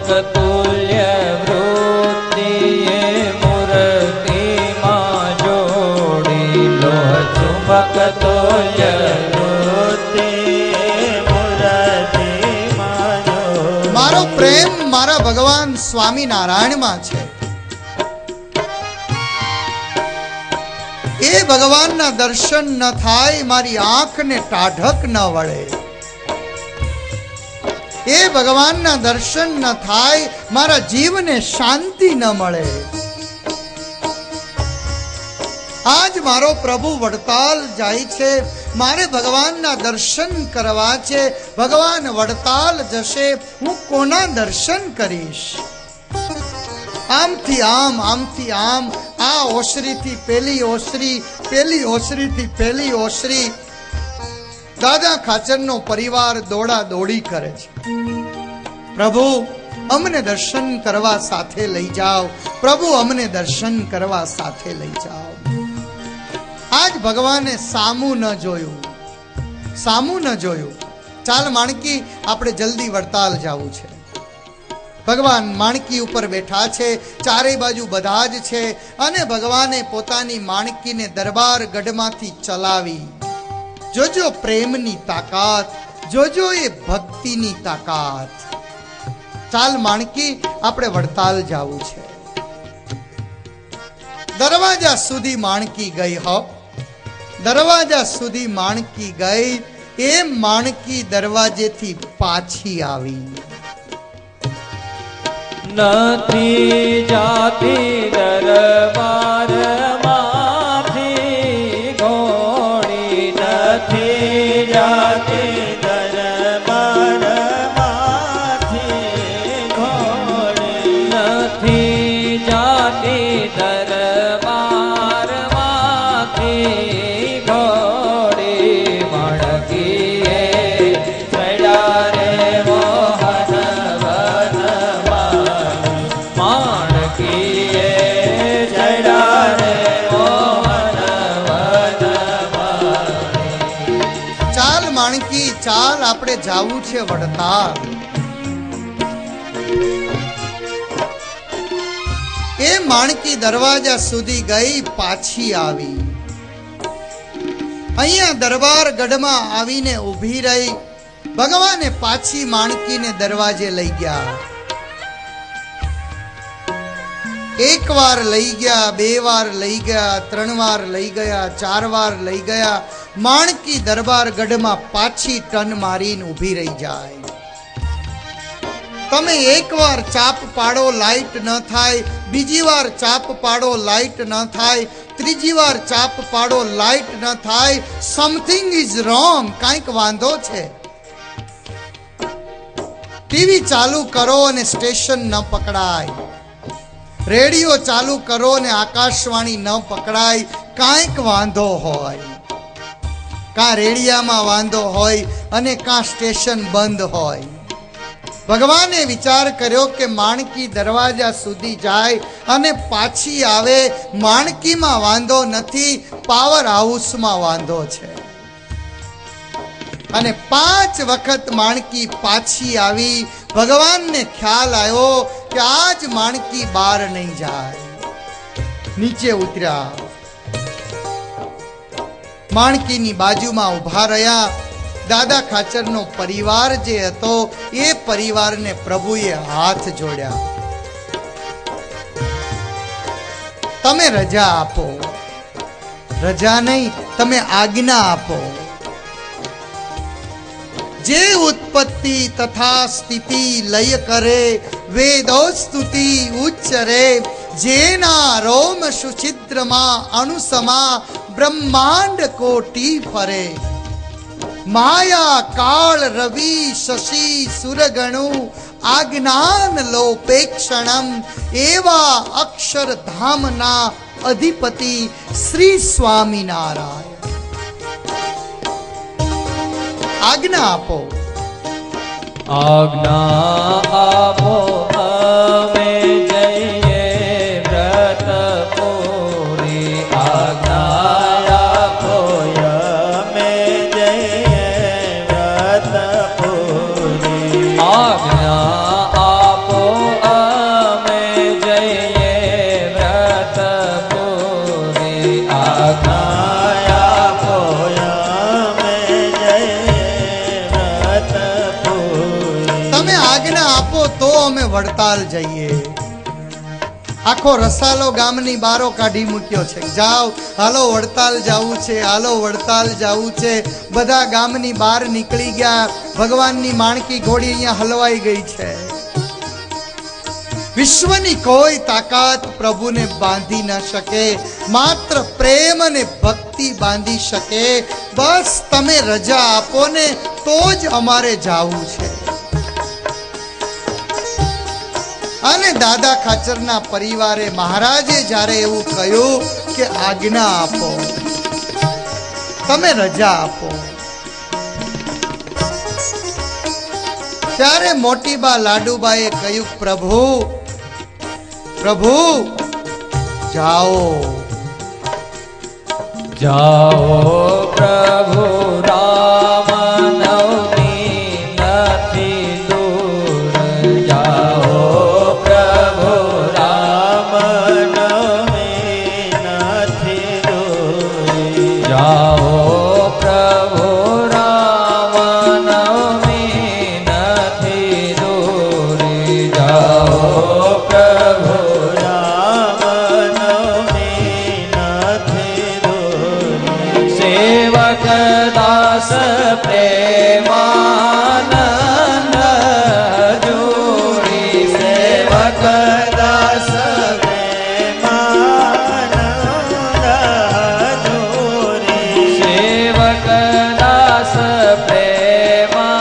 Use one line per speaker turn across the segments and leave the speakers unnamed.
ચુંબક તુલ્ય વૃત્તિ એ મૂર્તિમાં જોડી લોહ ચુંબક તુલ્ય વૃત્તિ એ મૂર્તિમાં જોડી.
મારો પ્રેમ મારા ભગવાન સ્વામિનારાયણમાં છે. એ ભગવાનના દર્શન ન થાય મારી આંખને ટાઢક ન વળે. એ ભગવાનના દર્શન ન થાય મારા જીવને શાંતિ ન મળે. આજ મારો પ્રભુ વડતાલ જાય છે, મારે ભગવાનના દર્શન કરવા છે. ભગવાન વડતાલ જશે, હું કોના દર્શન કરીશ? આમથી આમ, આમથી આમ, આ ઓસરીથી પેલી ઓસરી, પેલી ઓસરીથી પેલી ઓસરી. દાદા ખાચરનો પરિવાર દોડા દોડી કરે છે. પ્રભુ અમને દર્શન કરવા સાથે લઈ જાઓ, પ્રભુ અમને દર્શન કરવા સાથે લઈ જાઓ. આજ ભગવાને સામું ન જોયું, સામું ન જોયું. ચાલ માણકી, આપણે જલ્દી વડતાલ જવું છે. ભગવાન માણકી ઉપર બેઠા છે, ચારે બાજુ બધા જ છે, અને ભગવાને પોતાની માણકીને દરબાર ગઢમાંથી ચલાવી. જોજો પ્રેમની તાકાત, જોજો એ ભક્તિની તાકાત. ચાલ માણકી, આપણે વડતાલ જવું છે. દરવાજા સુધી માણકી ગઈ. હો, દરવાજા સુધી માણકી ગઈ. એ માણકી દરવાજેથી પાછી આવી.
નથી જાતી દરબારમાંથી ઘોડી, નથી જાતી દરબારમાંથી ઘોડી, નથી જાતી દરબારમાંથી ઘોડી. માણકીએ ચડ્યા રે મોહન
ચાલ, આપણે જાવું છે વડતાલ. એ માણકી દરવાજા સુધી ગઈ, પાછી આવી. અહીંયા દરબાર ગઢમાં આવીને ઊભી રહી. ભગવાને પાછી માણકીને દરવાજે લઈ ગયા. એક વાર લઈ ગયા, બે વાર લઈ ગયા, ત્રણ વાર લઈ ગયા, ચાર વાર લઈ ગયા. માણકી દરબાર ગઢમાં પાછી ટન મારીને ઊભી રહી જાય. તમે એક વાર ચાપ પાડો, લાઈટ ન થાય. બીજી વાર ચાપ પાડો, લાઈટ ન થાય. ત્રીજી વાર ચાપ પાડો, લાઈટ ન થાય. સમથિંગ ઇઝ રોંગ, કાંઈક વાંધો છે. ટીવી ચાલુ કરો અને સ્ટેશન ન પકડાય. રેડિયો ચાલુ કરો ને આકાશવાણી ન પકડાય. કાંઈક વાંધો હોય. કાં રેડિયામાં વાંધો હોય અને કાં સ્ટેશન બંધ હોય. ભગવાને વિચાર કર્યો કે માણકી દરવાજા સુધી જાય અને પાછી આવે. માણકીમાં વાંધો નથી, પાવર હાઉસમાં વાંધો છે. અને 5 વખત માણકી પાછી આવી. ભગવાનને ખ્યાલ આવ્યો કે આજ માણકી બહાર નહીં જાય. નીચે ઉતર્યા. માણકીની બાજુમાં ઊભા રહ્યા. દાદા ખાચરનો પરિવાર જે હતો એ પરિવારને પ્રભુએ હાથ જોડ્યા. તમે રજા આપો. રજા નહીં, તમે આજ્ઞા આપો. જે ઉત્પત્તિ તથા સ્થિતિ લય કરે, વેદો સ્તુતિ ઉચ્ચરે. જેના રોમ સુછિદ્રમાં અણુસમા બ્રહ્માંડ કોટી ફરે. માયા કાળ રવિ શશી સુરગણુ આજ્ઞાન લોપેક્ષણમ. એવા અક્ષરધામના અધિપતિ શ્રી સ્વામિનારાયણ. આજ્ઞા આપો.
આજ્ઞા આપો, અમે જઈએ વ્રત પૂરી. આજ્ઞા આપો, અમે જઈએ વ્રત પૂરી. આજ્ઞા આપો,
તો અમે વડતાલ જઈએ. આખો રસાલો ગામની બારો કાઢી મૂક્યો છે. જાઓ, હાલો વડતાલ જવું છે, હાલો વડતાલ જવું છે. બધા ગામની બહાર નીકળી ગયા. ભગવાનની માણકી ઘોડી અહીંયા હલવાઈ ગઈ છે. વિશ્વની કોઈ તાકાત પ્રભુને બાંધી ન શકે, માત્ર પ્રેમ અને ભક્તિ બાંધી શકે. બસ તમે રજા આપો ને તો જ અમારે જાવું છે. અને દાદા ખાચરના પરિવારે મહારાજે જ્યારે એવું કહ્યું કે આજ્ઞા આપો, તમે રજા આપો, ત્યારે મોટીબા લાડુબાએ કહ્યું, પ્રભુ પ્રભુ જાઓ
જાઓ પ્રભુ રામ નવમી નથી દૂર. જાઓ પ્રભુ રામ નવમી નથી દૂર. જાઓ પ્રભુ રામ નવમી નથી દૂર. જાઓ પ્રભુ દાસ પ્રેમાનંદ જોડી. સેવક દાસ પ્રેમાનંદ જોડી. સેવક દાસ પ્રેમાનંદ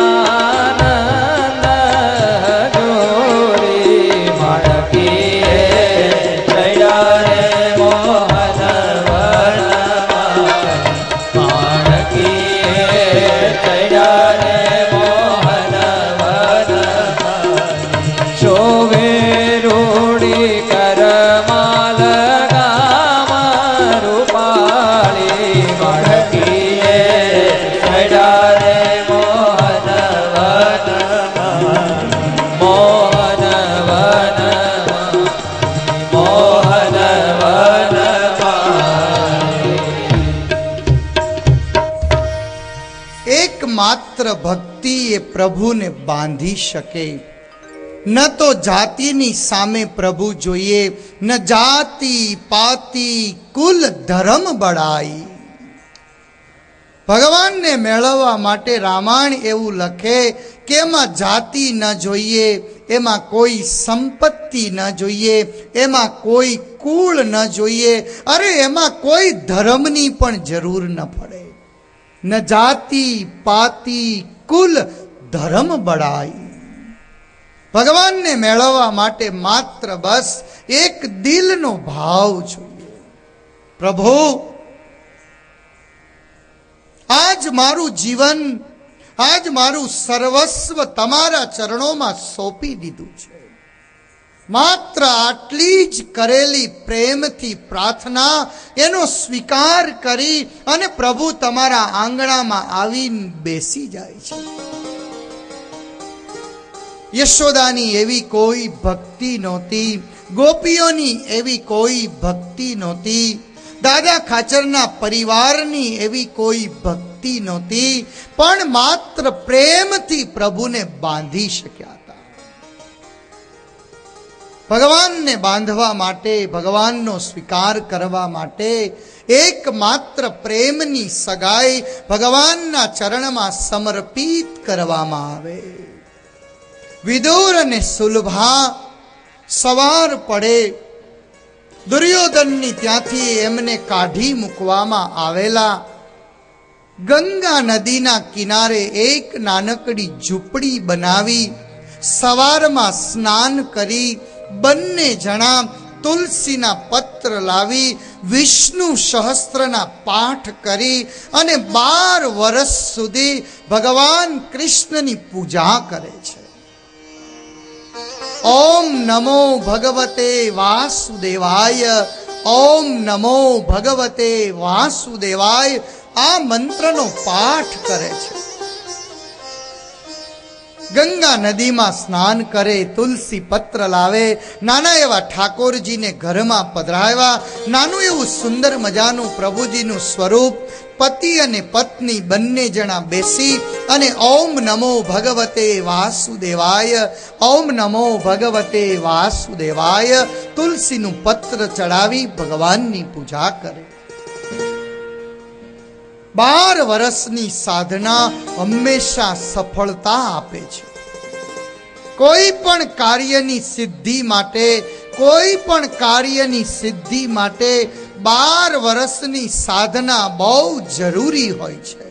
જોડી. માણકીએ ચડ્યા રે મોહન
માત્ર ભક્તિ એ પ્રભુને બાંધી શકે. ન તો જાતિની સામે પ્રભુ જોઈએ, ન જાતિ પાતિ કુલ ધર્મ બળાઈ. ભગવાનને મેળવવા માટે રામાયણ એવું લખે કે એમાં જાતિ ન જોઈએ, એમાં કોઈ સંપત્તિ ન જોઈએ, એમાં કોઈ કુળ ન જોઈએ, અરે એમાં કોઈ ધર્મની પણ જરૂર ન પડે. ન જાતિ પાતિ કુલ ધર્મ બળાઈ. ભગવાનને મેળવવા માટે માત્ર બસ એક દિલનો ભાવ જોઈએ. પ્રભુ આજ મારું જીવન, આજ મારું સર્વસ્વ તમારા ચરણોમાં સોંપી દીધું છે. માત્ર આટલી જ કરેલી પ્રેમથી પ્રાર્થના એનો સ્વીકાર કરી અને પ્રભુ તમારા આંગણામાં આવીને બેસી જાય છે. યશોદાની એવી કોઈ ભક્તિ નહોતી, ગોપીઓની એવી કોઈ ભક્તિ નહોતી, દાદા ખાચરના પરિવારની એવી કોઈ ભક્તિ નહોતી, પણ માત્ર પ્રેમથી પ્રભુને બાંધી શક્યા. ભગવાનને બાંધવા માટે, ભગવાનનો સ્વીકાર કરવા માટે એકમાત્ર પ્રેમની સગાઈ ભગવાનના ચરણમાં સમર્પિત કરવામાં આવે. વિદુર અને સુલભા સવાર પડે દુર્યોધનની ત્યાંથી એમને કાઢી મૂકવામાં આવેલા ગંગા નદીના કિનારે એક નાનકડી ઝૂંપડી બનાવી સવારમાં સ્નાન કરી બંને જણા તુલસીના પત્ર લાવી વિષ્ણુ સહસ્ત્રના પાઠ કરી અને 12 વર્ષ સુધી ભગવાન કૃષ્ણની પૂજા કરે છે. ઓમ નમો ભગવતે વાસુદેવાય, ઓમ નમો ભગવતે વાસુદેવાય આ મંત્રનો પાઠ કરે છે. ગંગા નદીમાં સ્નાન કરે, તુલસી પત્ર લાવે, નાના એવા ઠાકોરજીને ઘરમાં પધરાવ્યા, નાનું એવું સુંદર મજાનું પ્રભુજીનું સ્વરૂપ, પતિ અને પત્ની બંને જણા બેસી અને ઓમ નમો ભગવતે વાસુદેવાય, ઓમ નમો ભગવતે વાસુદેવાય તુલસીનું પત્ર ચડાવી ભગવાનની પૂજા કરે. 12 વર્ષની સાધના હંમેશા સફળતા આપે છે. કોઈ પણ કાર્યની સિદ્ધિ માટે, કોઈ પણ કાર્યની સિદ્ધિ માટે 12 વર્ષની સાધના બહુ જરૂરી હોય છે.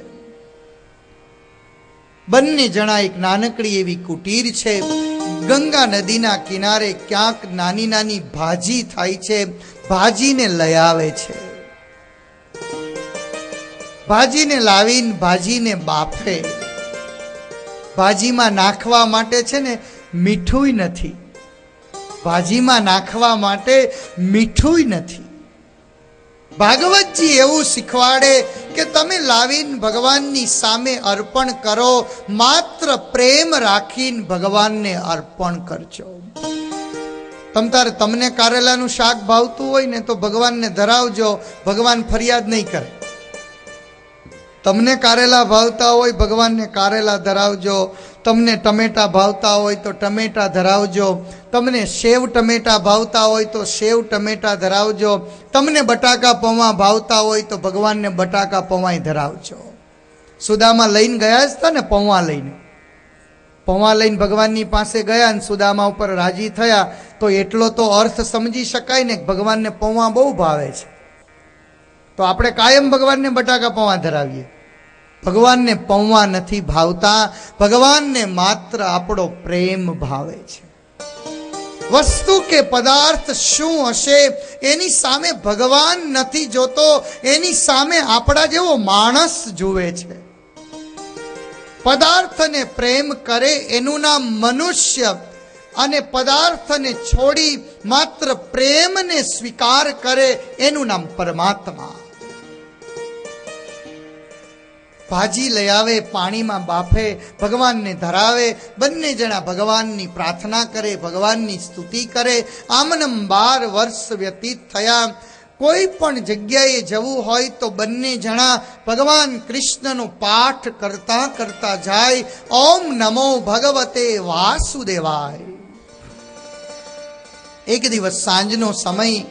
બંને જણા એક નાનકડી એવી કુટીર છે. ગંગા નદીના કિનારે ક્યાંક નાની નાની ભાજી થાય છે. ભાજીને લઈ આવે છે. ભાજીને લાવીને ભાજીને બાફે. ભાજીમાં નાખવા માટે છે ને મીઠું નથી. ભાજીમાં નાખવા માટે મીઠું નથી. ભાગવતજી એવું શીખવાડે કે તમે લાવીને ભગવાનની સામે અર્પણ કરો, માત્ર પ્રેમ રાખીને ભગવાનને અર્પણ કરજો. તમને કારેલાનું શાક ભાવતું હોય ને તો ભગવાનને ધરાવજો, ભગવાન ફરિયાદ નહીં કરે. તમને કારેલા ભાવતા હોય ભગવાનને કારેલા ધરાવજો. તમને ટમેટા ભાવતા હોય તો ટમેટા ધરાવજો. તમને સેવ ટમેટા ભાવતા હોય તો સેવ ટમેટા ધરાવજો. તમને બટાકા પૌવા ભાવતા હોય તો ભગવાનને બટાકા પૌવા ધરાવજો. સુદામા લઈને ગયા હતા ને, પૌવા લઈને ભગવાનની પાસે ગયા અને સુદામા ઉપર રાજી થયા, તો એટલો તો અર્થ સમજી શકાય ને, ભગવાનને પૌવા બહુ ભાવે છે, તો આપણે કાયમ ભગવાનને બટાકા પૌવા ધરાવીએ. ભગવાનને પૌવા નથી ભાવતા, ભગવાનને માત્ર આપણો પ્રેમ ભાવે છે. વસ્તુ કે પદાર્થ શું હશે એની સામે ભગવાન નથી જોતો, એની સામે આપણા જેવો માણસ જુએ છે. પદાર્થને પ્રેમ કરે એનું નામ મનુષ્ય, અને પદાર્થને છોડી માત્ર પ્રેમને સ્વીકાર કરે એનું નામ પરમાત્મા. ભાજી લઈ આવે, પાણીમાં બાફે, ભગવાનને ધરાવે. બંને જણા ભગવાનની પ્રાર્થના કરે, ભગવાનની સ્તુતિ કરે. આમનમ 12 વર્ષ વ્યતીત થયા. કોઈ પણ જગ્યાએ જવું હોય તો બંને જણા ભગવાન કૃષ્ણનો પાઠ કરતા કરતા જાય. ઓમ નમો ભગવતે વાસુદેવાય. એક દિવસ સાંજનો સમય,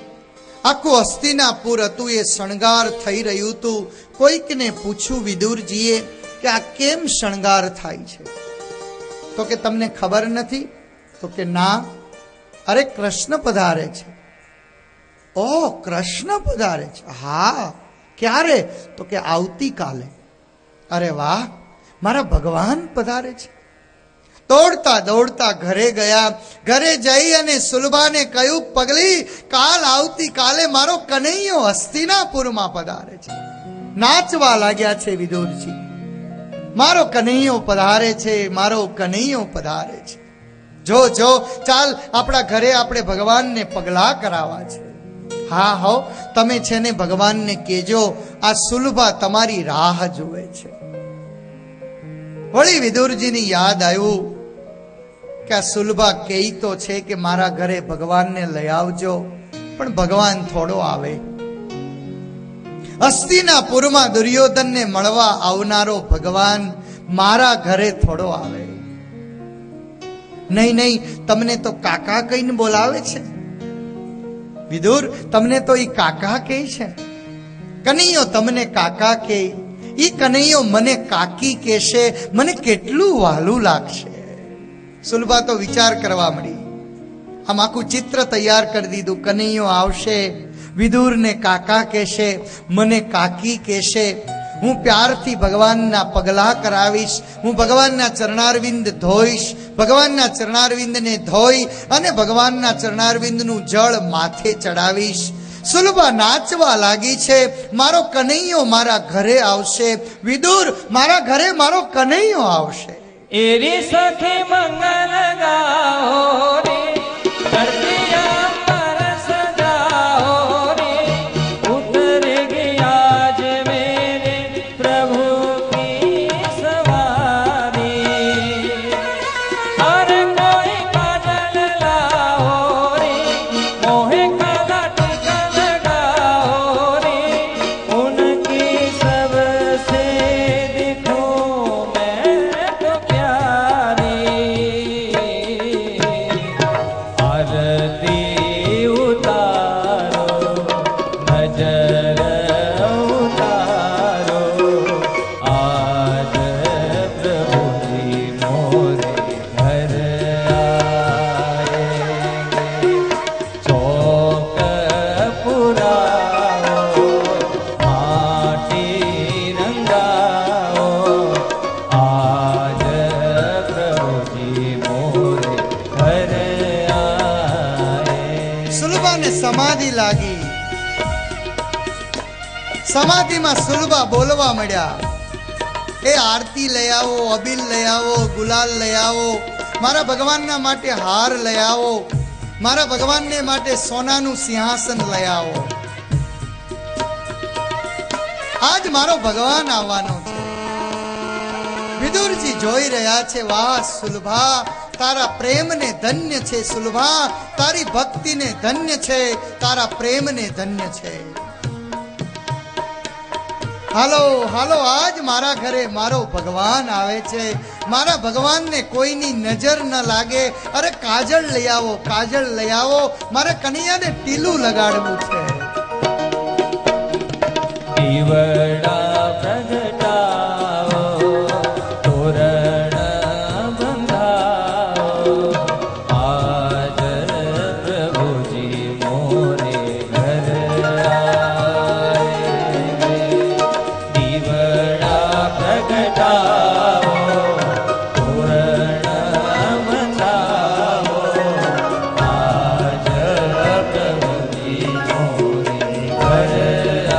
આખું હસ્તિનાપુર હતું એ શણગાર થઈ રહ્યું હતું. કોઈકને પૂછ્યું વિદુરજીએ કે આ કેમ શણગાર થાય છે? તો કે તમને ખબર નથી? તો કે ના. અરે કૃષ્ણ પધારે છે. ઓ કૃષ્ણ પધારે છે? હા. ક્યારે? તો કે આવતીકાલે. અરે વાહ, મારા ભગવાન પધારે છે. દોડતા દોડતા ઘરે ગયા. ઘરે જઈ અને સુલભાને કહ્યું, પગલી, આવતીકાલે મારો કનૈયો હસ્તિનાપુરમાં પધારે છે. નાચવા લાગ્યા છે વિદુરજી. મારો કનૈયો પધારે છે, મારો કનૈયો પધારે છે. જો ચાલ આપણા ઘરે આપણે ભગવાનને પગલા કરાવવા છે. હા હો, તમે છે ને ભગવાનને કહેજો આ સુલભા તમારી રાહ જુએ છે. વળી વિદુરજીની યાદ આવ્યું કે આ સુલભા કહી તો છે કે મારા ઘરે ભગવાનને લઈ આવજો, પણ ભગવાન થોડો આવે. હસ્તિનાપુરમાં દુર્યોધનને મળવા આવનારો ભગવાન મારા ઘરે થોડો આવે. નહીં, તમને તો કાકા કહીને બોલાવે છે. વિદુર, તમને તો ઈ કાકા કહે છે. કનૈયો તમને કાકા કહે, ઈ કનૈયો મને કાકી કહેશે, મને કેટલું વહાલું લાગશે. સુલભા તો વિચાર કરવા મળી. આમ આખું ચિત્ર તૈયાર કરી દીધું. કનૈયો આવશે, વિદુરને કાકા કહેશે, મને કાકી કહેશે. હું પ્યારથી ભગવાનના પગલા કરાવીશ, હું ભગવાનના ચરણારવિંદ ધોઈશ, ભગવાનના ચરણારવિંદને ધોઈ અને ભગવાનના ચરણારવિંદનું જળ માથે ચડાવીશ. સુલભા નાચવા લાગી છે. મારો કનૈયો મારા ઘરે આવશે. વિદુર, મારા ઘરે મારો કનૈયો આવશે.
એરી સખી મંગલ ગાઓ રે, ધરતી અંબર સજાઓ રે, ઉતર ગયા જ મેરે પ્રભુ કી સવારી. હર કોઈ કાજલ લાઓ રે, મોહે કાલા ટીકા लगाओ रे, उनकी सबसे दिखूं मैं
સુલભાને સમાધિ લાગી. સમાધિમાં સુલભા બોલવા મળ્યા, એ આરતી લઈ આવો, અબીલ લઈ આવો, ગુલાલ લઈ આવો, મારા ભગવાનના માટે હાર લઈ આવો, મારા ભગવાનને માટે સોનાનું સિંહાસન લઈ આવો. આજ મારો ભગવાન આવવાનો છે. વિદુરજી જોઈ રહ્યા છે, વાહ સુલભા, તારા પ્રેમને ધન્ય છે. સુલભા, તારી ભક્તિને ધન્ય છે, તારા પ્રેમને ધન્ય છે. હાલો હાલો, આજ મારા ઘરે મારો ભગવાન આવે છે. મારા ભગવાનને કોઈની નજર ન લાગે. અરે કાજળ લઈ આવો, કાજળ લઈ આવો, મારા કનૈયાને ટીલું લગાડવું છે.
દીવડા પ્રગટાવો, તોરણ બંધાવો, આજ પ્રભુજી મોરે ઘર આए. દીવડા પ્રગટાવો, તોરણ બંધાવો, આજ પ્રભુજી મોરે ઘર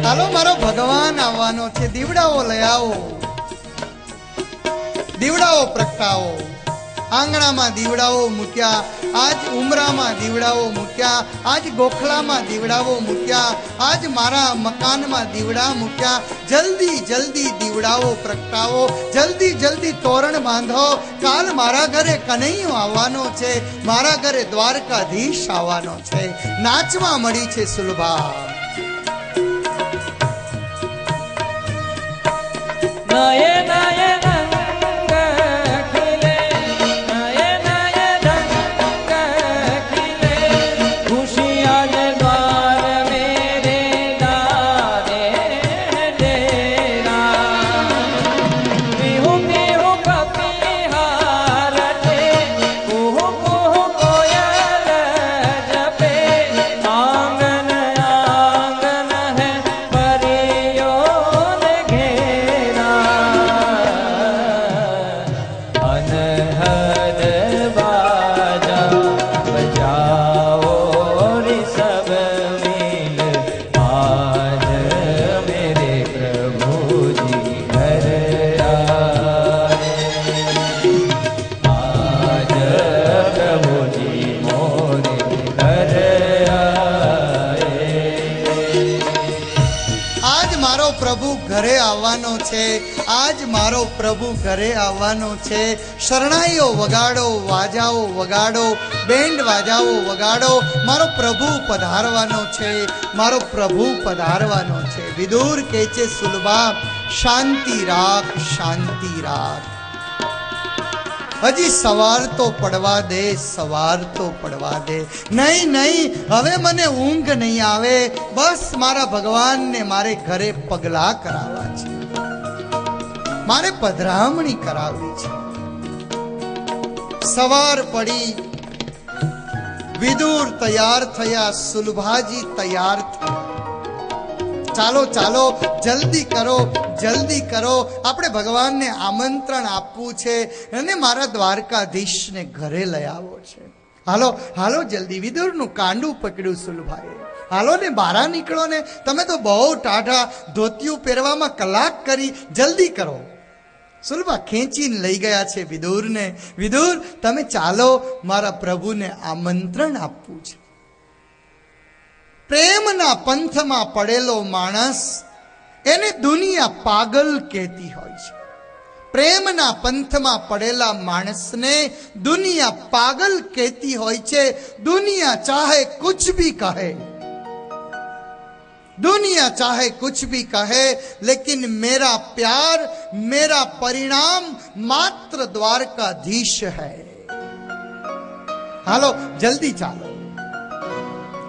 હાલો, મારો ભગવાન આવવાનો છે. દીવડાઓ લઈ આવો, દીવડાઓ પ્રગટાવો. આંગણામાં દીવડાઓ મૂક્યા, આજ ઉમરામાં દીવડાઓ મૂક્યા, આજ ગોખલામાં દીવડાઓ મૂક્યા, આજ મારા મકાનમાં દીવડા મૂક્યા. જલ્દી જલ્દી દીવડાઓ પ્રગટાવો, જલ્દી જલ્દી તોરણ બાંધો. કાલ મારા ઘરે કનૈયો આવવાનો છે, મારા ઘરે દ્વારકાધીશ આવવાનો છે. નાચવા મળી છે સુલભા.
નયે નયે રંગ ખીલે, નયે નયે રંગ ખીલે, ખુશી આજ દ્વાર મેરે દારે ડેરા. પીહુ પીહુ કપિહાર છે, કુહુ કુહુ કોયલ જપે, આંગન આંગન હે પરિયો ને ઘેરા. અનહદ બાજા બજાઓ રે સબ મિલ, આજ મેરે પ્રભુજી ઘર આए. આજ પ્રભુજી મોરે ઘર આए.
આજ મારો પ્રભુ ઘરે આવવાનો છે, આજ મારો પ્રભુ ઘરે આવવાનો છે. શરણાઈઓ વગાડો, વાજાઓ વગાડો, બેન્ડ વાજાઓ વગાડો. મારો પ્રભુ પધારવાનો છે, મારો પ્રભુ પધારવાનો છે. વિદુર કહે છે, સુલભા શાંતિ રાખ, શાંતિ રાખ. હજી સવાર તો પડવા દે, સવાર તો પડવા દે. નહીં નહીં, હવે મને ઊંઘ નહીં આવે. બસ મારા ભગવાનને મારે ઘરે પગલા કરાવવા છે, મારે પધરામણી કરાવવી છે. સવાર પડી, વિદુર તૈયાર થયા, સુલભાજી તૈયાર થયા. ચાલો ચાલો, જલ્દી કરો, જલ્દી કરો, આપણે ભગવાનને આમંત્રણ આપવું છે અને મારા દ્વારકાધીશને ઘરે લઈ આવવો છે. હાલો હાલો, જલ્દી. વિદુરનું કાંડું પકડ્યું સુલભાએ. હાલો ને, બહાર નીકળો ને, તમે તો બહુ ટાઢા ધોતિયું પહેરવામાં કલાક કરી, જલ્દી કરો. સુલભા ખેંચીને લઈ ગયા છે વિદુરને. વિદુર, તમે ચાલો, મારા પ્રભુને આમંત્રણ આપવું છે. પ્રેમના પંથમાં પડેલો માણસ, એને દુનિયા પાગલ કહેતી હોય છે. પ્રેમના પંથમાં પડેલા માણસને દુનિયા પાગલ કહેતી હોય છે. દુનિયા ચાહે કુછ ભી કહે, दुनिया चाहे कुछ भी कहे, लेकिन मेरा प्यार, मेरा परिणाम मात्र द्वारकाधीश है. हालो, जल्दी चालो.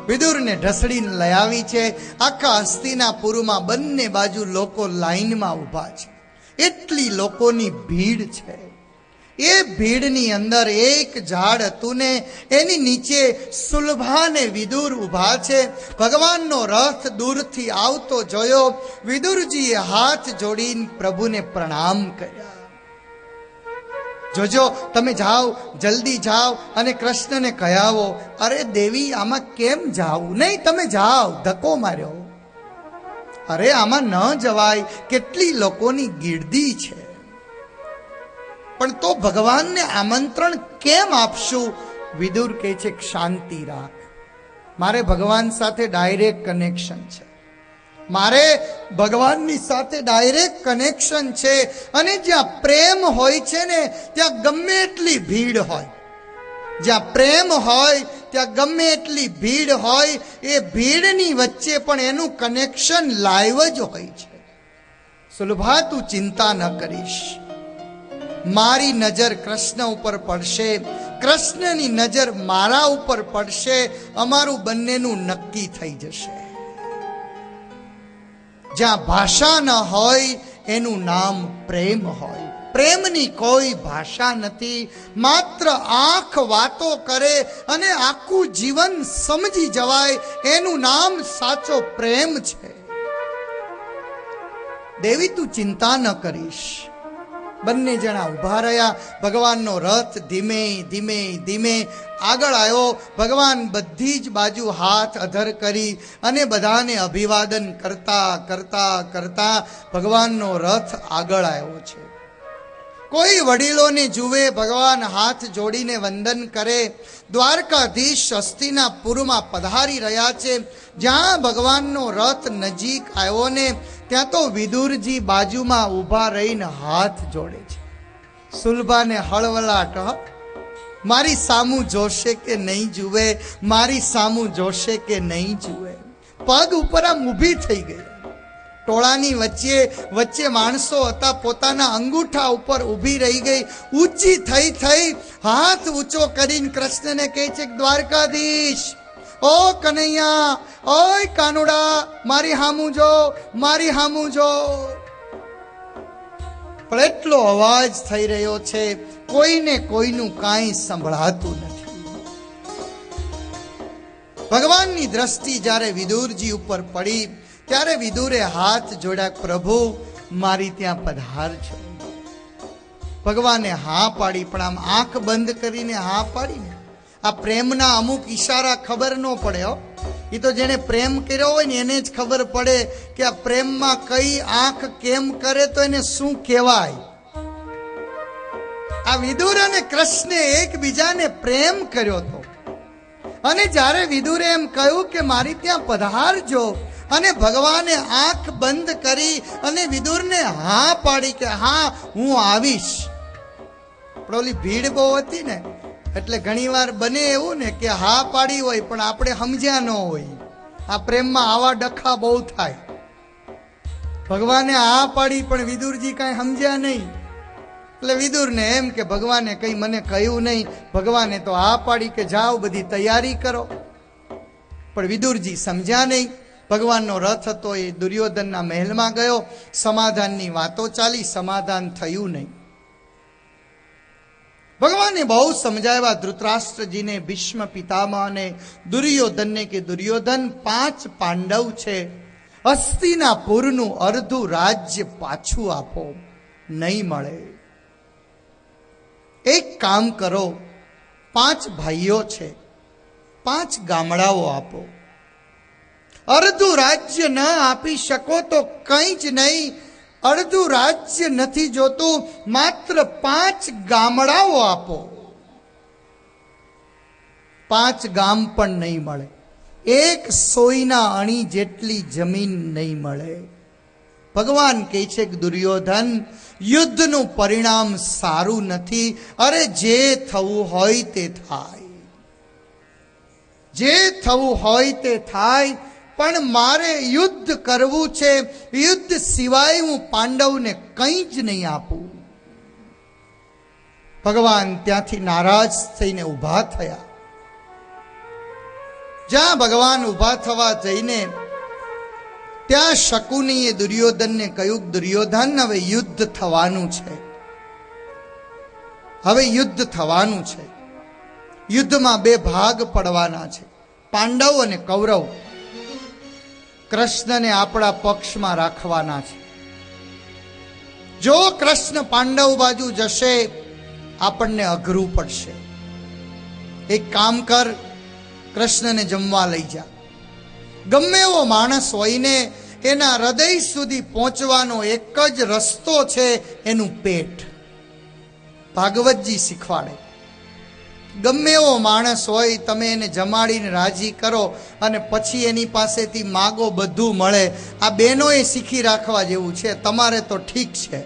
વિદુરને ઢસડીને લઈ આવી છે. આખા હસ્તિનાપુરમાં બંને બાજુ લોકો લાઈનમાં ઊભા છે. એટલી લોકોની ભીડ છે. એ ભીડની અંદર એક ઝાડ હતું ને એની નીચે સુલભા ને વિદુર ઊભા છે. ભગવાનનો રથ દૂરથી આવતો જોયો. વિદુરજીએ હાથ જોડીને પ્રભુને પ્રણામ કર્યા. જોજો તમે જાઓ, જલ્દી જાઓ અને કૃષ્ણને કહેવો, અરે દેવી આમાં કેમ જાવું? નહીં, તમે જાઓ. ધક્કો માર્યો, અરે આમાં ન જવાય, કેટલી લોકોની ગીર્દી છે. પણ તો ભગવાનને આમંત્રણ કેમ આપશું? વિદુર કહે છે શાંતિ રાખ, મારે ભગવાન સાથે ડાયરેક્ટ કનેક્શન છે, મારે ભગવાનની સાથે ડાયરેક્ટ કનેક્શન છે. અને જ્યાં પ્રેમ હોય છે ને ત્યાં ગમે એટલી ભીડ હોય, જ્યાં પ્રેમ હોય ત્યાં ગમે એટલી ભીડ હોય, એ ભીડની વચ્ચે પણ એનું કનેક્શન લાઈવ જ હોય છે. સુલભા, તું ચિંતા ન કરીશ, મારી નજર કૃષ્ણ ઉપર પડશે, કૃષ્ણની નજર મારા ઉપર પડશે, અમારું બંનેનું નક્કી થઈ જશે. જ્યાં ભાષા ન હોય એનું નામ પ્રેમ હોય. પ્રેમની કોઈ ભાષા નથી, માત્ર આંખ વાતો કરે અને આખું જીવન સમજી જવાય, એનું નામ સાચો પ્રેમ છે. દેવી, તું ચિંતા ન કરીશ. બંને જણા ઊભા રહ્યા. ભગવાનનો રથ ધીમે ધીમે ધીમે આગળ આવ્યો. ભગવાન બધી જ બાજુ હાથ અધર કરી અને બધાને અભિવાદન કરતા કરતા કરતા ભગવાનનો રથ આગળ આવ્યો છે. કોઈ વડીલોને જુએ, ભગવાન હાથ જોડીને વંદન કરે. દ્વારકાધીશ હસ્તિનાપુરમાં પધારી રહ્યા છે. જ્યાં ભગવાનનો રથ નજીક આવ્યો ને ત્યાં તો વિદુરજી બાજુમાં ઊભા રહીને હાથ જોડે છે. સુલભાને હળવલાટ, મારી સામું જોશે કે નહીં જુએ, મારી સામું જોશે કે નહીં જુએ. પગ ઉપર આમ ઊભી થઈ ગઈ. ટોળાની વચ્ચે વચ્ચે માણસો હતા, પોતાના અંગૂઠા ઉપર ઊભી રહી ગઈ. ઊંચી થઈ થઈ હાથ ઊંચો કરીને કૃષ્ણને કહે છે, દ્વારકાધીશ, ઓ કનૈયા, ઓય કાનુડા, મારી હામું જો, મારી હામું જો. પણ એટલો અવાજ થઈ રહ્યો છે, કોઈને કોઈનું કાંઈ સંભળાતું નથી. ભગવાનની દ્રષ્ટિ જ્યારે વિદુરજી ઉપર પડી ત્યારે વિદુરે હાથ જોડ્યા, પ્રભુ મારી ત્યાં પધારજો. ભગવાને હા પાડી, પણ આમ આંખ બંધ કરીને હા પાડીને. આ પ્રેમના અમુક ઈશારા ખબર ન પડે હો. એ તો જેને પ્રેમ કર્યો હોય ને એને જ ખબર પડે કે આ પ્રેમમાં કઈ આંખ કેમ કરે તો એને શું કહેવાય. આ વિદુર અને કૃષ્ણે એકબીજાને પ્રેમ કર્યો હતો. અને જ્યારે વિદુરે એમ કહ્યું કે મારી ત્યાં પધારજો, અને ભગવાને આંખ બંધ કરી અને વિદુરને હા પાડી કે હા હું આવીશ. પણ ઓલી ભીડ બહુ હતી ને, એટલે ઘણીવાર બને એવું ને કે હા પાડી હોય પણ આપણે સમજ્યા ન હોય. આ પ્રેમમાં આવા ડખા બહુ થાય. ભગવાને હા પાડી પણ વિદુરજી કાંઈ સમજ્યા નહીં. એટલે વિદુરને એમ કે ભગવાને કંઈ મને કહ્યું નહીં, ભગવાને તો હા પાડી કે જાઓ બધી તૈયારી કરો. પણ વિદુરજી સમજ્યા નહીં. ભગવાનનો રથ હતો એ દુર્યોધનના મહેલમાં ગયો. સમાધાનની વાતો ચાલી, સમાધાન થયું નહીં. ભગવાને બહુ સમજાવ્યા ધૃતરાષ્ટ્રજીને, ભીષ્મ પિતામહને, દુર્યોધનને કે દુર્યોધન 5 પાંડવ છે, હસ્તિનાપુરનું અર્ધું રાજ્ય પાછું આપો, નહીં મળે. એક કામ કરો, 5 ભાઈઓ છે, 5 ગામડાઓ આપો. અડધું રાજ્ય ન આપી શકો તો કંઈ જ નહીં. અડધું રાજ્ય નથી જોતું, માત્ર 5 ગામડાઓ આપો. 5 ગામ પણ નહીં મળે. એક સોયના અણી જેટલી જમીન નહીં મળે. ભગવાન કહે છે કે દુર્યોધન, યુદ્ધનું પરિણામ સારું નથી. અરે જે થવું હોય તે થાય, જે થવું હોય તે થાય, પણ મારે યુદ્ધ કરવું છે. યુદ્ધ સિવાય હું પાંડવને કંઈ જ નહીં આપું. ભગવાન ત્યાંથી નારાજ થઈને ઊભા થયા. જ્યાં ભગવાન ઊભા થવા જઈને ત્યાં શકુનીએ દુર્યોધનને કહ્યું, દુર્યોધન હવે યુદ્ધ થવાનું છે, હવે યુદ્ધ થવાનું છે. યુદ્ધમાં 2 ભાગ પડવાના છે, પાંડવ અને કૌરવ. કૃષ્ણને આપણા પક્ષમાં રાખવાના છે. જો કૃષ્ણ પાંડવ બાજુ જશે આપણને અઘરું પડશે. એક કામ કર, કૃષ્ણને જમવા લઈ જા. ગમે એવો માણસ હોય ને એના હૃદય સુધી પહોંચવાનો એક જ રસ્તો છે, એનું પેટ. ભાગવતજી શીખવાડે. ગમે એવો માણસ હોય, તમે એને જમાડીને રાજી કરો અને પછી એની પાસેથી માગો, બધું મળે. આ બહેનોએ શીખી રાખવા જેવું છે. તમારે તો ઠીક છે,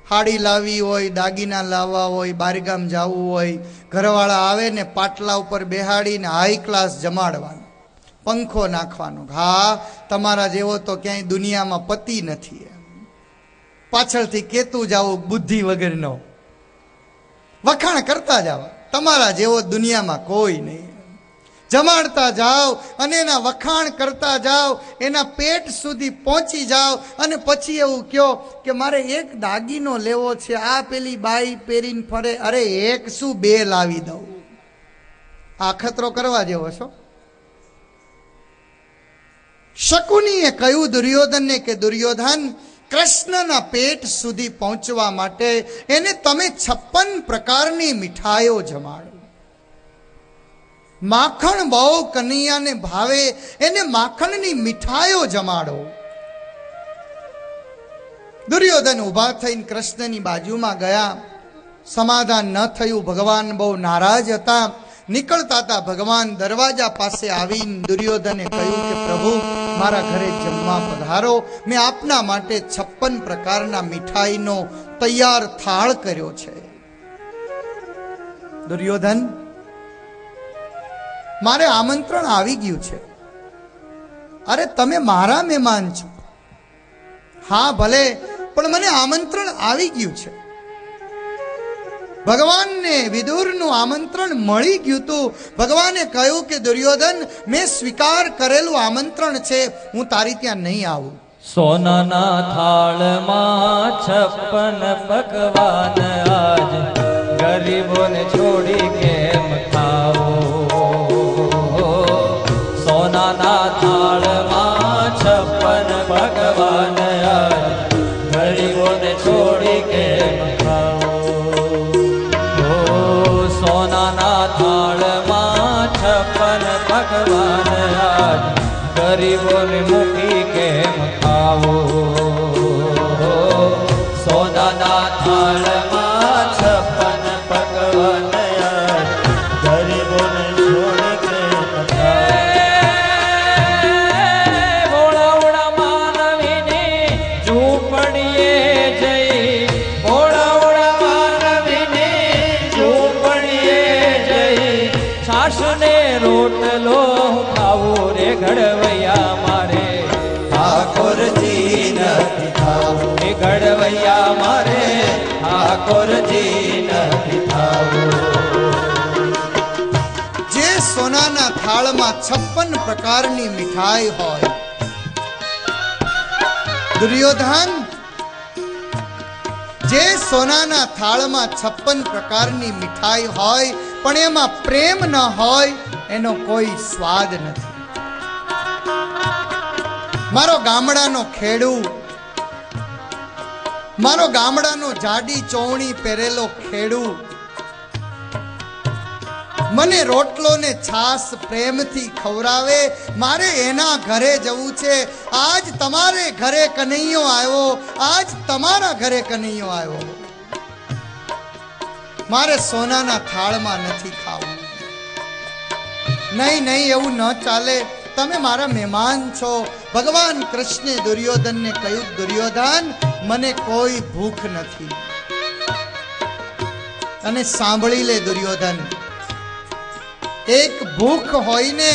હાડી લાવવી હોય, દાગીના લાવવા હોય, બારગામ જવું હોય, ઘરવાળા આવે ને પાટલા ઉપર બેહાડીને હાઈ ક્લાસ જમાડવાનો, પંખો નાખવાનો. હા, તમારા જેવો તો ક્યાંય દુનિયામાં પતિ નથી. પાછળથી કેતું જાવું બુદ્ધિ વગરનો, વખાણ કરતા જાવ. તમારા જેવો દુનિયામાં કોઈ નહીં. જમાડતા જાઓ અને એના વખાણ કરતા જાઓ, એના પેટ સુધી પહોંચી જાઓ અને પછી એવું કહો કે મારે એક દાગીનો લેવો છે, આ પેલી બાઈ પહેરીને ફરે, અરે એક શું 2 લાવી દઉં. આ ખતરો કરવા જેવો છો. શકુનીએ કહ્યું દુર્યોધનને કે દુર્યોધન, કૃષ્ણના પેટ સુધી પહોંચવા માટે એને તમે 56 પ્રકારની મીઠાઈઓ જમાડો. માખણ બહુ કનૈયાને ભાવે, એને માખણની મીઠાઈઓ જમાડો. દુર્યોધન ઊભા થઈને કૃષ્ણની બાજુમાં ગયા. સમાધાન ન થયું. ભગવાન બહુ નારાજ હતા. નીકળતા હતા. ભગવાન દરવાજા પાસે આવીને દુર્યોધને કહ્યું કે પ્રભુ, મારા ઘરે જમવા પધારો. મેં આપના માટે 56 પ્રકારના મીઠાઈનો તૈયાર થાળ કર્યો છે. દુર્યોધન, મારે આમંત્રણ આવી ગયું છે. અરે તમે મારા મહેમાન છો. હા ભલે, પણ મને આમંત્રણ આવી ગયું છે. ભગવાનને વિદુરનું આમંત્રણ મળી ગયું હતું. ભગવાને કહ્યું કે દુર્યોધન, મેં સ્વીકાર કરેલું આમંત્રણ છે, હું તારી ત્યાં નહીં આવું.
સોનાના થાળમાં 56 પકવાન આજ ગરીબોને છોડી કેમ ખાવો. સોનાના થાળમાં 56 પકવાન આજ ગરીબોને છોડી કેમ ખાવો. સોનાના થાળમાં 56 પકવાન આજ ગરીબોને મૂકી કેમ ખાવો. સોનાના થાળમાં 56 પકવાન આજ ગરીબોને છોડી કેમ ખાવો. ભોળા માનવીની ઝૂંપડીએ જઈ, ભોળા માનવીની ઝૂંપડીએ જઈ, છાશને રોટલો ખાવું રે ઘડવૈયા મારે. ઠાકોરજી નથી ખાવું રે ઘડવૈયા મારે. ઠાકોરજી નથી ખાવું.
જે સોનાના થાળમાં 56 પ્રકારની મીઠાઈ હોય, દુર્યોધન, જે સોનાના થાળમાં 56 પ્રકારની મીઠાઈ હોય પણ એમાં પ્રેમ ન હોય, એનો કોઈ સ્વાદ નથી. મારો ગામડાનો ખેડૂ, મારો ગામડાનો જાડી ચોવણી પહેરેલો ખેડૂ મને રોટલો ને છાસ પ્રેમથી ખવરાવે, મારે એના ઘરે જવું છે. આજ તમારે ઘરે કનૈયો આવ્યો, આજ તમારા ઘરે કનૈયો આવ્યો. મારે સોનાના થાળમાં નથી ખાવું. નહીં નહીં, એવું ન ચાલે. તમે મારા મહેમાન છો. ભગવાન કૃષ્ણે દુર્યોધનને કહ્યું, દુર્યોધન, મને કોઈ ભૂખ નથી. અને સાંભળી લે દુર્યોધન, એક ભૂખ હોય ને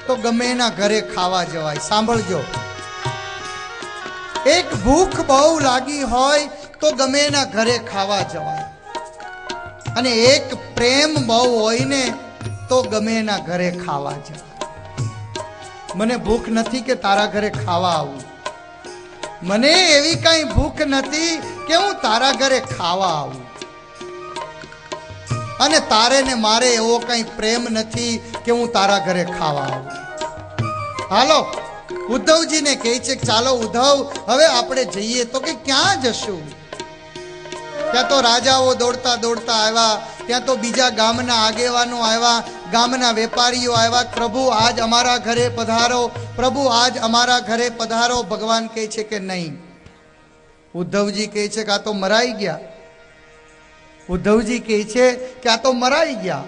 તો ગમે એના ઘરે ખાવા જવાય. સાંભળજો, એક ભૂખ બહુ લાગી હોય તો ગમે એના ઘરે ખાવા જવાય. અને એક પ્રેમ બહુ હોય ને તો ગમે એના ઘરે ખાવા જવાય. મને ભૂખ નથી કે તારા ઘરે ખાવા આવું. મને એવી કઈ ભૂખ નથી કે હું તારા ઘરે ખાવા આવું. અને તારે ને મારે એવો કઈ પ્રેમ નથી કે હું તારા ઘરે ખાવા આવું. હાલો, ઉદ્ધવજીને કહે છે, ચાલો ઉદ્ધવ, હવે આપણે જઈએ. તો કે ક્યાં જશું? ત્યાં તો રાજાઓ દોડતા દોડતા આવ્યા, ત્યાં તો બીજા ગામના આગેવાનો આવ્યા, ગામના વેપારીઓ આવ્યા. પ્રભુ આજ અમારા ઘરે પધારો, પ્રભુ આજ અમારા ઘરે પધારો. ભગવાન કહે છે કે નહીં. ઉદ્ધવજી કહે છે કે આ તો મરાઈ ગયા. ઉદ્ધવજી કહે છે કે આ તો મરાઈ ગયા.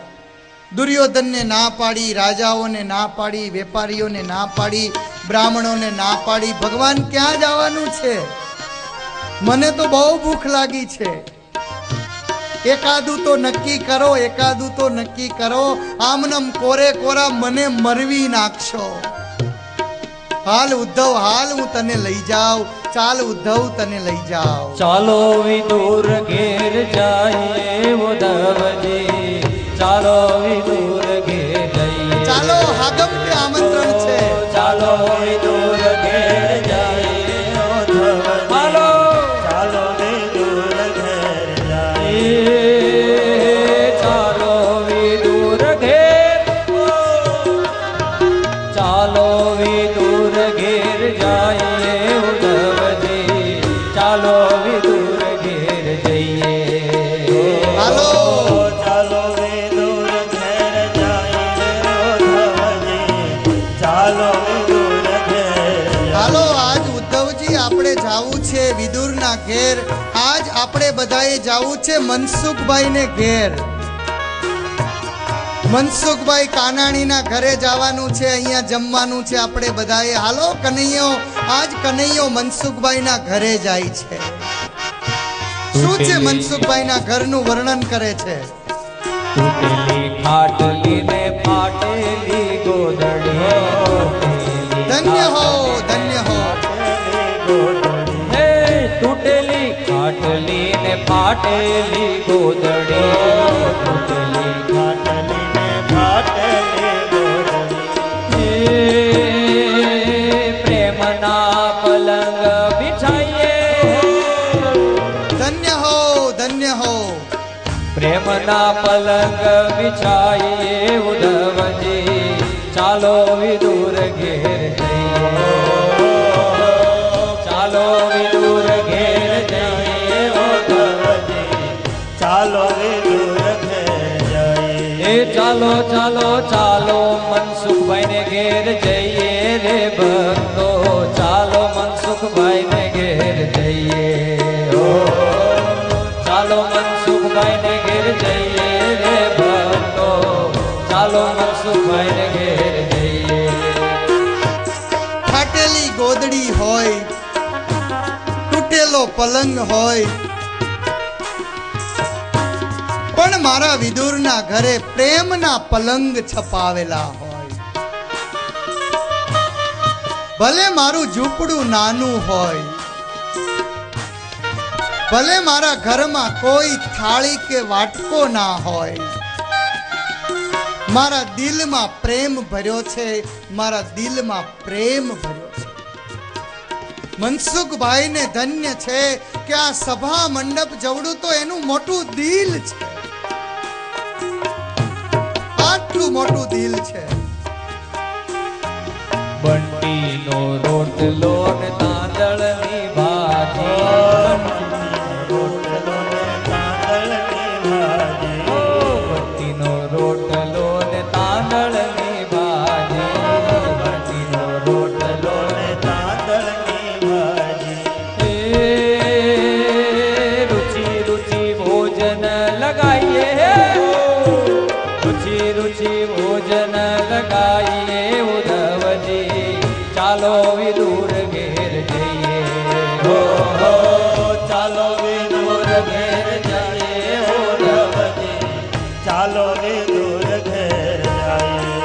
દુર્યોધનને ના પાડી, રાજાઓને ના પાડી, વેપારીઓને ના પાડી, બ્રાહ્મણોને ના પાડી. ભગવાન ક્યાં જવાનું છે? મને તો બહુ ભૂખ લાગી છે. એકાદું તો નક્કી કરો, એકાદું તો નક્કી કરો. આમનમ કોરે કોરા મને મરવી નાખશો. હાલ ઉદ્ધવ હાલ, હું તને લઈ જાઉં. ચાલ ઉદ્ધવ તને લઈ જાઉં.
ચાલો વિદુર ઘેર જાય ઉદ્ધવજી, ચાલો વિદુર ઘેર જઈએ.
ચાલો હાગમ કે આમંત્રણ છે.
ચાલો વિદુર ઘેર જાય ઉદ્ધવજી, ચાલો
ચાલો વિદુર ઘેર જાય.
ચાલો વિદુર ઘેર, ચાલો વિદુર ઘેર જાય ઉદ્ધવજી, ચાલો વિદુર ઘેર જઈએ.
હાલો
ચાલો વિદુર ઘેર જાય ઉદ્ધવજી, ચાલો વિદુર ઘેર જાય.
હાલો આજ ઉદ્ધવજી આપણે જાવું છે વિદુરના ઘેર. આજ આપણે બધાએ જાવું છે મનસુખભાઈને ઘેર. મનસુખભાઈ કાનાણીના ઘરે જવાનું છે, અહીંયા જમવાનું છે આપણે બધાએ. હાલો કનૈયો, આજ કનૈયો મનસુખભાઈના ઘરે જાય છે. શું છે મનસુખભાઈના ઘરનું વર્ણન કરે છે.
તૂટેલી ખાટલી ને ફાટેલી ગોદડી,
ધન્ય હો ધન્ય હો.
હે તૂટેલી ખાટલી ને ફાટેલી ગોદડી, તૂટેલી
ફાટલી ને ફાટેલી ગોદડી.
હે પ્રેમના પલંગ બિછાઈએ,
ધન્ય હો ધન્ય હો.
પ્રેમના પલંગ બિછાઈએ ઉદ્ધવજી, ચાલો વિદુર ઘેર જઈએ. ચાલો વિદુર ઘેર જઈએ ઉદ્ધવજી,
ચાલો વિદુર ઘેર જાય.
એ ચાલો ચાલો ચાલો મનસુખભાઈને ઘેર જઈએ રે ભક્તો, ચાલો મનસુખભાઈને ઘેર જઈએ. ઓ ચાલો મનસુખભાઈને ઘેર જઈએ રે ભક્તો, ચાલો મનસુખભાઈને ઘેર જઈએ.
ફાટેલી ગોદડી હોય, તૂટેલો પલંગ હોય, પણ મારા વિદુરના ઘરે પ્રેમના પલંગ છપાવેલા હોય. ભલે મારું ઝૂંપડું નાનું હોય, ભલે મારા ઘરમાં કોઈ થાળી કે વાટકો ના હોય, મારા દિલમાં પ્રેમ ભર્યો છે, મારા દિલમાં પ્રેમ ભર્યો છે. મનસુખભાઈને ધન્ય છે કે આ સભા મંડપ જવડું તો એનું મોટું દિલ છે. આટલું મોટું દિલ છે.
બંટીનો રોટલો ને તાંદળની ભાજી,
રોટલો ને તાંદળની ભાજી.
બંટીનો રોટલો ને તાંદળની ભાજી, બંટીનો રોટલો
ને તાંદળની ભાજી.
એ રુચિ રુચિ ભોજન લગાઈએ, રુચિ રુચિ ભોજન લગાઈએ ઉદ્ધવજી, ચાલો વિદુર ઘેર જઈએ. હો હો
ચાલો વિદુર ઘેર જઈએ ઉદ્ધવજી, ચાલો વિદુર ઘેર જઈએ.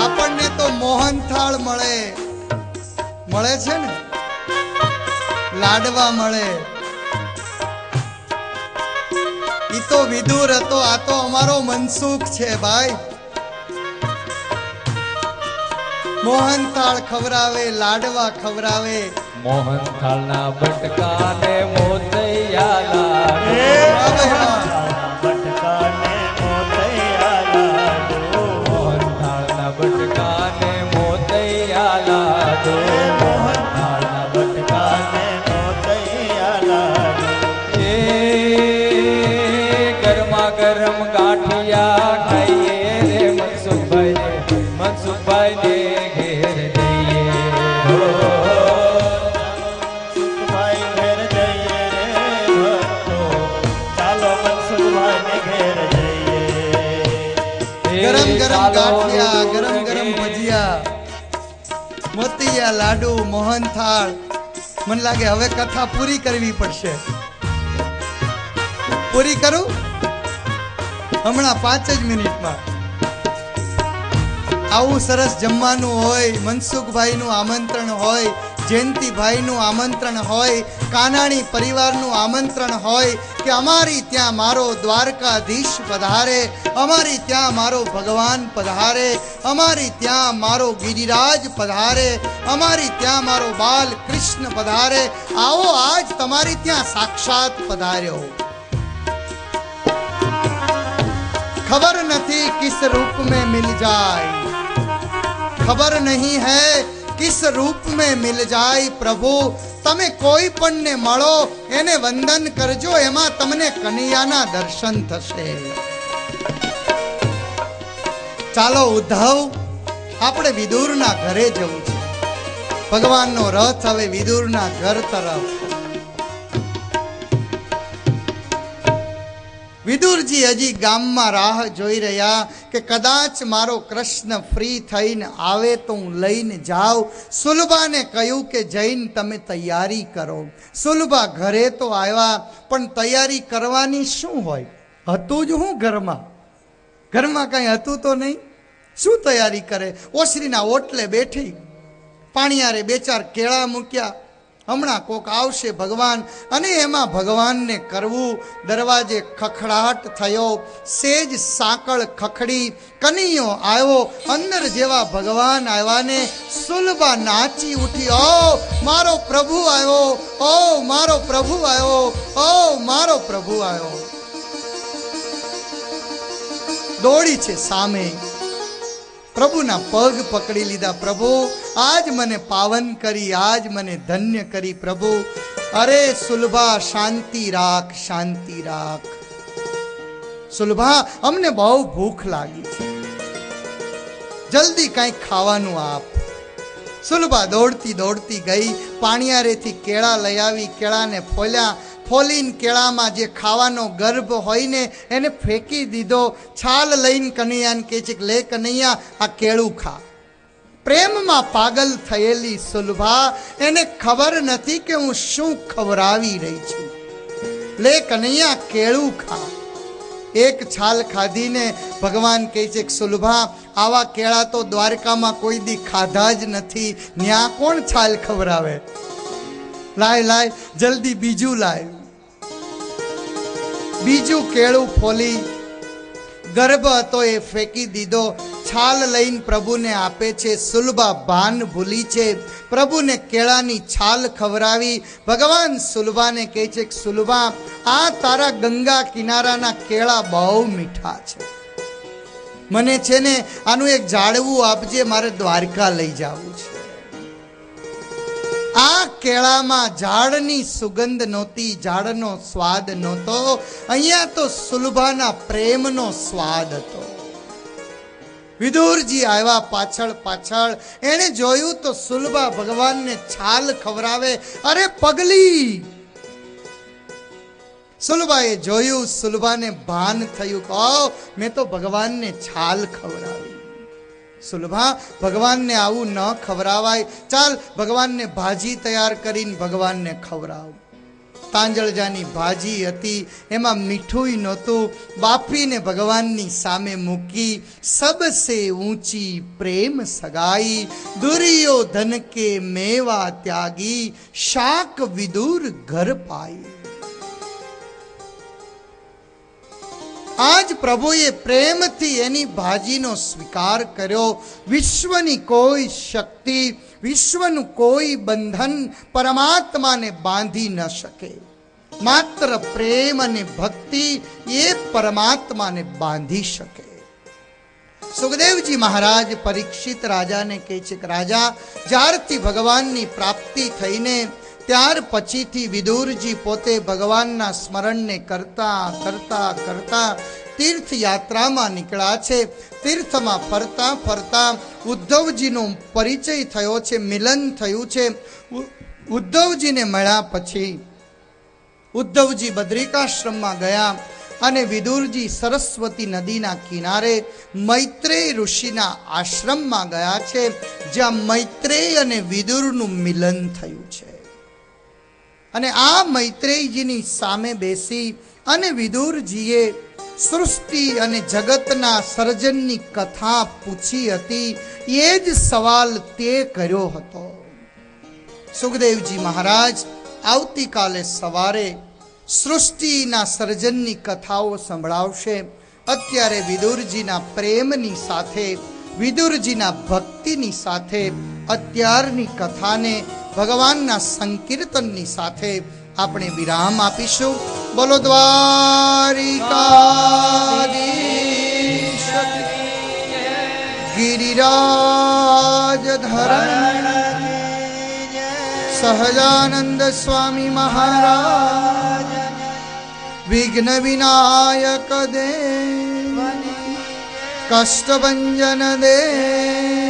આપણને તો મોહનથાળ મળે છે ને, લાડવા મળે. ઈ તો વિદુર હતો, આ તો અમારો મનસુખ છે ભાઈ. મોહનથાળ ખવરાવે, લાડવા ખવરાવે.
મોહનથાળના બટકા ને મોતૈયા લાડુ,
બટકા ને મોતૈયા લાડુ.
મોહનથાળના બટકા ને મોતૈયા લાડુ,
મોહનથાળના બટકા ને મોતૈયા લાડુ.
એ મનસુખભાઈ ને ઘેર જઈએ
મનસુખભાઈ ઘેર જઈએ રે ભક્તો, ચાલો મનસુખભાઈ ને ઘેર જઈએ.
ગરમ ગરમ
ચાલો
ગાંઠિયા,
દૂર
ગરમ ગરમ
ઘેર.
ભજીયા, મોતિયા લાડુ, મોહનથાળ. મને લાગે હવે કથા પૂરી કરવી પડશે. પૂરી કરું હમણાં 5 જ મિનિટમાં. આવું સરસ જમવાનું હોય, મનસુખભાઈનું આમંત્રણ હોય, જયંતિભાઈનું આમંત્રણ હોય, કાનાણી પરિવારનું આમંત્રણ હોય કે અમારી ત્યાં મારો દ્વારકાધીશ પધારે, અમારી ત્યાં મારો ભગવાન પધારે, અમારી ત્યાં મારો ગિરિરાજ પધારે, અમારી ત્યાં મારો બાલ કૃષ્ણ પધારે. આવો આજ તમારી ત્યાં સાક્ષાત પધાર્યો. खबर नहीं किस रूप में मिल जाए, खबर नहीं है किस रूप में मिल जाए. प्रभु તમે કોઈ પણ ને મળો એને વંદન કરજો, એમાં તમને કનૈયાના દર્શન થશે. ચાલો ઉદ્ધવ, આપણે વિદુરના ઘરે જવું છે. ભગવાનનો રથ હવે વિદુરના ઘર તરફ. વિદુરજી હજી ગામમાં રાહ જોઈ રહ્યા કે કદાચ મારો કૃષ્ણ ફ્રી થઈને આવે તો હું લઈને જાઉં. સુલભાને કહ્યું કે જઈને તમે તૈયારી કરો. સુલભા ઘરે તો આવ્યા, પણ તૈયારી કરવાની શું હોય? હતું જ હું ઘરમાં, ઘરમાં કંઈ હતું તો નહીં. શું તૈયારી કરે? ઓસરીના ઓટલે બેઠી, પાણીયારે 2-4 કેળા મૂક્યા. હમણાં કોક આવશે ભગવાન, અને એમાં ભગવાનને કરવું. દરવાજે ખખડાટ થયો, સેજ સાંકળ ખખડી, કનૈયો આવ્યો. અંદર જેવા ભગવાન આવ્યા ને સુલભા નાચી ઉઠી. ઓ મારો પ્રભુ આવ્યો, ઓ મારો પ્રભુ આવ્યો, ઓ મારો પ્રભુ આવ્યો. દોડી છે સામે, પ્રભુના પગ પકડી લીધા. પ્રભુ આજ મને પાવન કરી, આજ મને ધન્ય કરી પ્રભુ. અરે સુલભા શાંતિ રાખ, શાંતિ રાખ. સુલભા અમને બહુ ભૂખ લાગી છે, જલ્દી કંઈક ખાવાનું આપ. સુલભા દોડતી દોડતી ગઈ, પાણીયારેથી કેળા લઈ આવી. કેળાને ફોલ્યા, ફોલીને કેળામાં જે ખાવાનો ગર્ભ હોય ને એને ફેંકી દીધો. છાલ લઈને કનૈયાને કહે છે કે લે કનૈયા, આ કેળું ખા. પ્રેમમાં પાગલ થયેલી સુલભા, એને ખબર નથી કે હું શું ખવરાવી રહી છું. લે કનૈયા, કેળું ખા. એક છાલ ખાધીને ભગવાન કહે છે કે સુલભા, આવા કેળા તો દ્વારકામાં કોઈ દી ખાધા જ નથી, ન્યા કોણ છાલ ખવરાવે? લાય લાય, જલ્દી બીજું લાય. બીજું કેળું ફોલી, ગર્ભ હતો એ ફેંકી દીધો. છાલ લઈને પ્રભુને આપે છે. સુલભા ભાન ભૂલી છે, પ્રભુને કેળાની છાલ ખવરાવી. ભગવાન સુલભાને કહે છે કે સુલભા, આ તારા ગંગા કિનારાના કેળા બહુ મીઠા છે, મને છે ને આનું એક ઝાડવું આપજે, મારે દ્વારકા લઈ જવું છે. આ કેળામાં ઝાડની સુગંધ નહોતી, ઝાડનો સ્વાદ નહોતો. અહીંયા તો સુલભાના પ્રેમનો સ્વાદ હતો. વિદુરજી આવ્યા પાછળ પાછળ. એણે જોયું તો સુલભા ભગવાનને છાલ ખવરાવે. અરે પગલી! સુલભાએ જોયું, સુલભાને ભાન થયું કે મેં તો ભગવાનને છાલ ખવરાવી. સુલભા, ભગવાનને આવું ન ખવરાવાય. ચાલ ભગવાનને ભાજી તૈયાર કરીને ભગવાનને ખવરાવ. તાંજળજાની ભાજી હતી, એમાં મીઠું નહોતું. બાફીને ભગવાનની સામે મૂકી. સબસે ઊંચી પ્રેમ સગાઈ, દુર્યોધન કે મેવા ત્યાગી, શાક વિદુર ઘર પાઈ. આજ પ્રભુએ પ્રેમથી એની ભાજીનો સ્વીકાર કર્યો. વિશ્વની કોઈ શક્તિ, વિશ્વનું કોઈ બંધન પરમાત્માને બાંધી ન શકે. માત્ર પ્રેમ અને ભક્તિ એ પરમાત્માને બાંધી શકે. સુખદેવજી મહારાજ પરીક્ષિત રાજાને કહે છે કે રાજા, જ્યારથી ભગવાનની પ્રાપ્તિ થઈને ત્યાર પછીથી વિદુરજી પોતે ભગવાનના સ્મરણને કરતા કરતા કરતા તીર્થયાત્રામાં નીકળ્યા છે. તીર્થમાં ફરતા ફરતા ઉદ્ધવજીનો પરિચય થયો છે, મિલન થયું છે. ઉદ્ધવજીને મળ્યા પછી ઉદ્ધવજી બદ્રિકાશ્રમમાં ગયા અને વિદુરજી સરસ્વતી નદીના કિનારે મૈત્રેય ઋષિના આશ્રમમાં ગયા છે, જ્યાં મૈત્રેય અને વિદુરનું મિલન થયું છે. અને આ મૈત્રેયજીની સામે બેસી અને વિદુરજીએ સૃષ્ટિ અને જગતના સર્જનની કથા પૂછી હતી. એ જ સવાલ તે કર્યો હતો. સુખદેવજી મહારાજ આવતીકાલે સવારે સૃષ્ટિના સર્જનની કથાઓ સંભળાવશે. અત્યારે વિદુરજીના પ્રેમની સાથે, વિદુરજીના ભક્તિની સાથે અત્યારની કથાને ભગવાનના સંકીર્તનની સાથે આપણે વિરામ આપીશું. બોલો દ્વારિકાધીશ ગિરિરાજ ધરણ સહજાનંદ સ્વામી મહારાજ વિઘ્ન વિનાયક દેવ કષ્ટભંજન દેવ